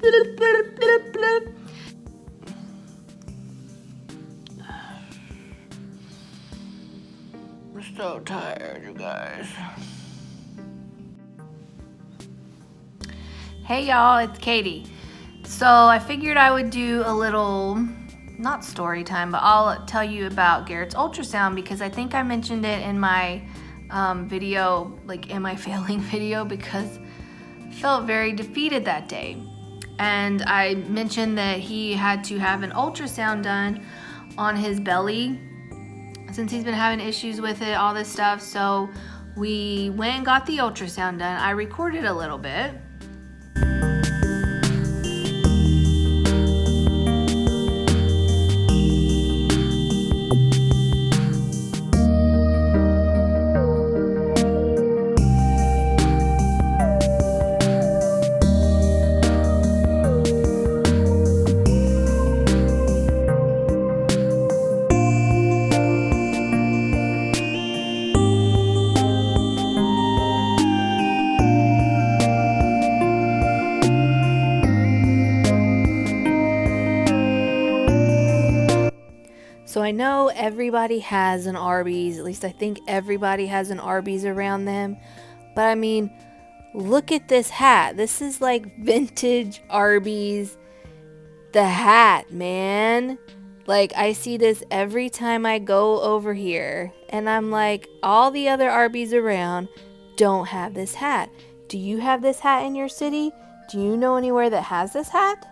I'm so tired, you guys. Hey y'all, it's Katie. So I figured I would do a little, not story time, but I'll tell you about Garrett's ultrasound because I think I mentioned it in my video, like in my failing video, because I felt very defeated that day. And I mentioned that he had to have an ultrasound done on his belly since he's been having issues with it, all this stuff. So we went and got the ultrasound done. I recorded a little bit. So I know everybody has an Arby's, at least I think everybody has an Arby's around them. But I mean, look at this hat. This is like vintage Arby's. The hat, man. Like I see this every time I go over here. And I'm like, all the other Arby's around don't have this hat. Do you have this hat in your city? Do you know anywhere that has this hat?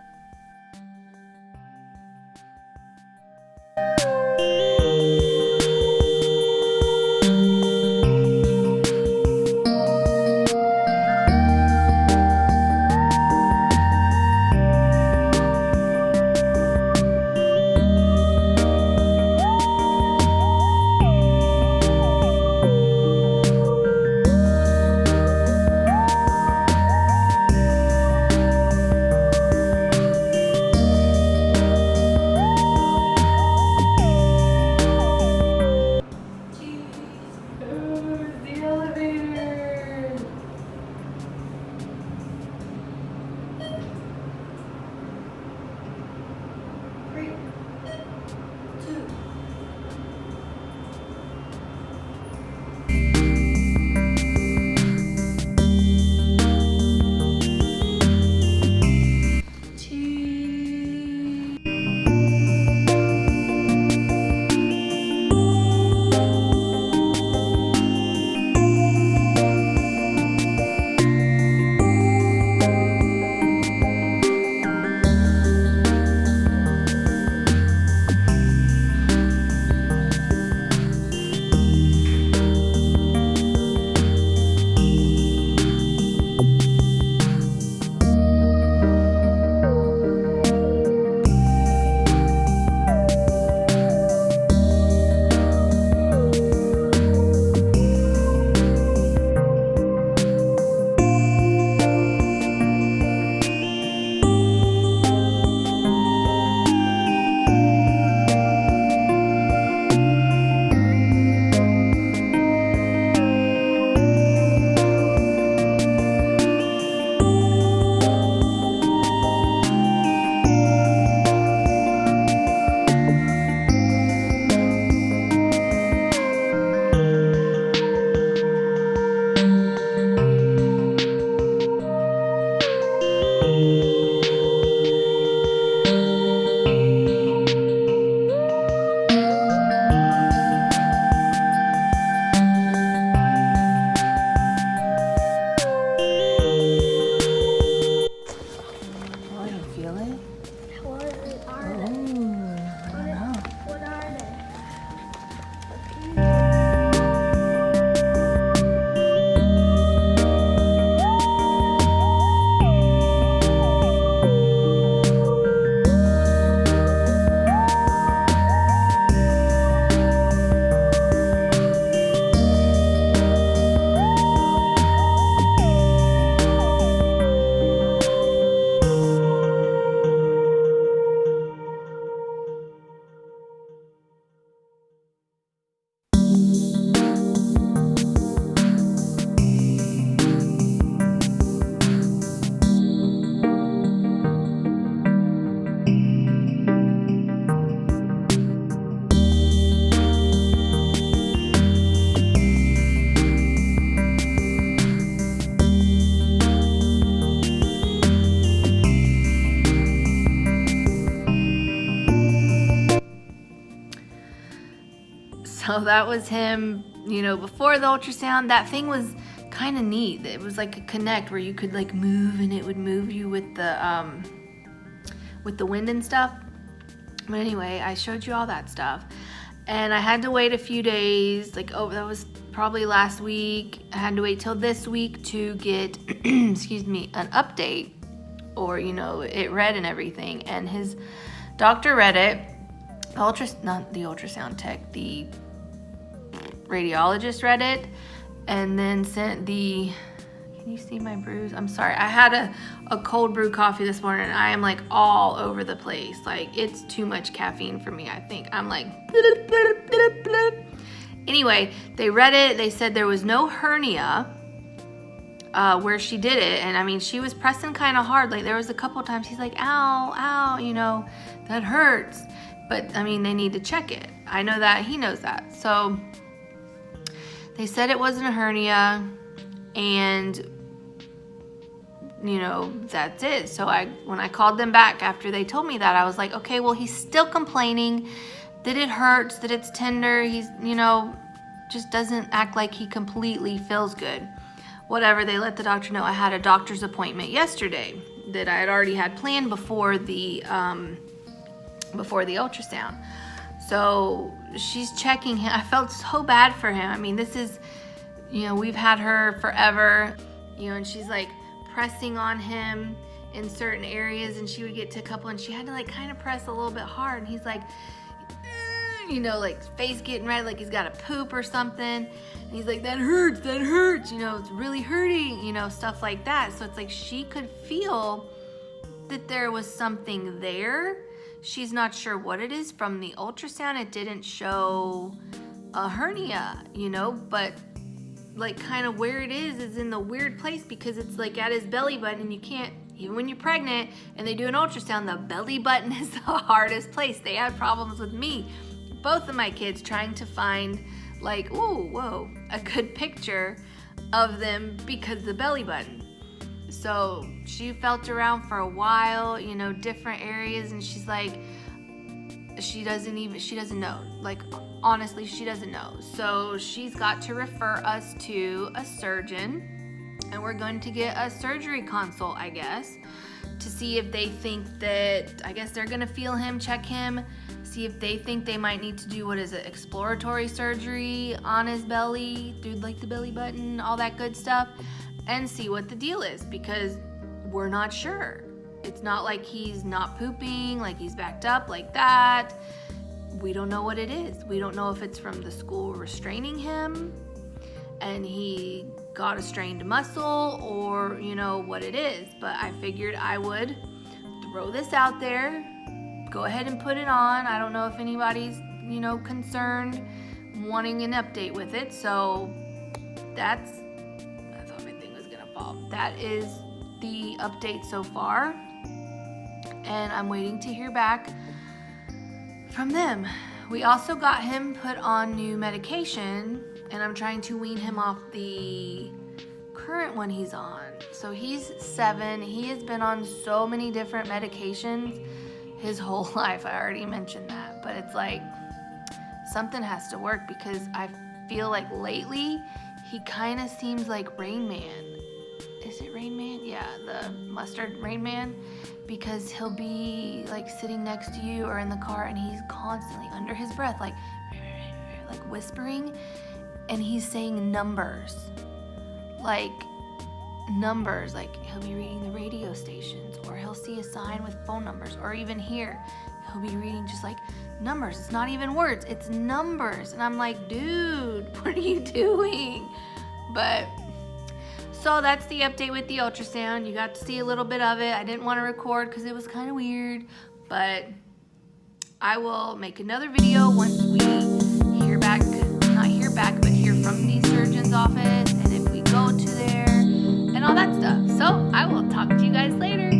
So that was him, you know, before the ultrasound. That thing was kind of neat. It was like a Connect where you could like move and it would move you with the wind and stuff. But anyway, I showed you all that stuff. And I had to wait a few days, like, oh, that was probably last week. I had to wait till this week to get, excuse me, an update, or, you know, it read and everything. And his doctor read it, not the ultrasound tech, the radiologist read it, and then sent the, can you see my bruise? I'm sorry. I had a cold brew coffee this morning, and I am like all over the place. Like, it's too much caffeine for me, I think. I'm like, anyway, they read it. They said there was no hernia where she did it. And I mean, she was pressing kind of hard. Like, there was a couple times he's like, ow, ow, you know, that hurts. But I mean, they need to check it. I know that, he knows that. So they said it wasn't a hernia, and you know, that's it. So when I called them back after they told me that, I was like, okay, well, he's still complaining that it hurts, that it's tender. He's, you know, just doesn't act like he completely feels good. Whatever, they let the doctor know. I had a doctor's appointment yesterday that I had already had planned before the ultrasound. So she's checking him. I felt so bad for him. I mean, this is, you know, we've had her forever, you know, and she's like pressing on him in certain areas, and she would get to a couple and she had to like kind of press a little bit hard, and he's like, you know, like face getting red, like he's got to poop or something, and he's like, that hurts, you know, it's really hurting, you know, stuff like that. So it's like she could feel that there was something there. She's not sure what it is. From the ultrasound, it didn't show a hernia, you know, but like kind of where it is in the weird place, because it's like at his belly button, and you can't, even when you're pregnant and they do an ultrasound, the belly button is the hardest place. They had problems with me, both of my kids, trying to find like, ooh, whoa, a good picture of them because of the belly button. So she felt around for a while, you know, different areas, and she's like, she doesn't know. Like, honestly, she doesn't know. So she's got to refer us to a surgeon, and we're going to get a surgery consult, I guess, to see if they think that, I guess they're going to feel him, check him, see if they think they might need to do, what is it, exploratory surgery on his belly, through like the belly button, all that good stuff, and see what the deal is, because we're not sure. It's not like he's not pooping, like he's backed up like that. We don't know what it is. We don't know if it's from the school restraining him and he got a strained muscle, or, you know, what it is. But I figured I would throw this out there, go ahead and put it on. I don't know if anybody's, you know, concerned, wanting an update with it. So that's how my thing was gonna fall. That is the update so far, and I'm waiting to hear back from them. We also got him put on new medication, and I'm trying to wean him off the current one he's on. So he's 7. He has been on so many different medications his whole life. I already mentioned that, but it's like something has to work, because I feel like lately he kind of seems like Rain Man. Is it Rain Man? Yeah, the mustard Rain Man, because he'll be like sitting next to you or in the car, and he's constantly under his breath, like whispering, and he's saying numbers, like he'll be reading the radio stations, or he'll see a sign with phone numbers, or even here, he'll be reading just like numbers. It's not even words, it's numbers. And I'm like, dude, what are you doing? But so that's the update with the ultrasound. You got to see a little bit of it. I didn't want to record because it was kind of weird, but I will make another video once we hear from the surgeon's office, and if we go to there and all that stuff. So I will talk to you guys later.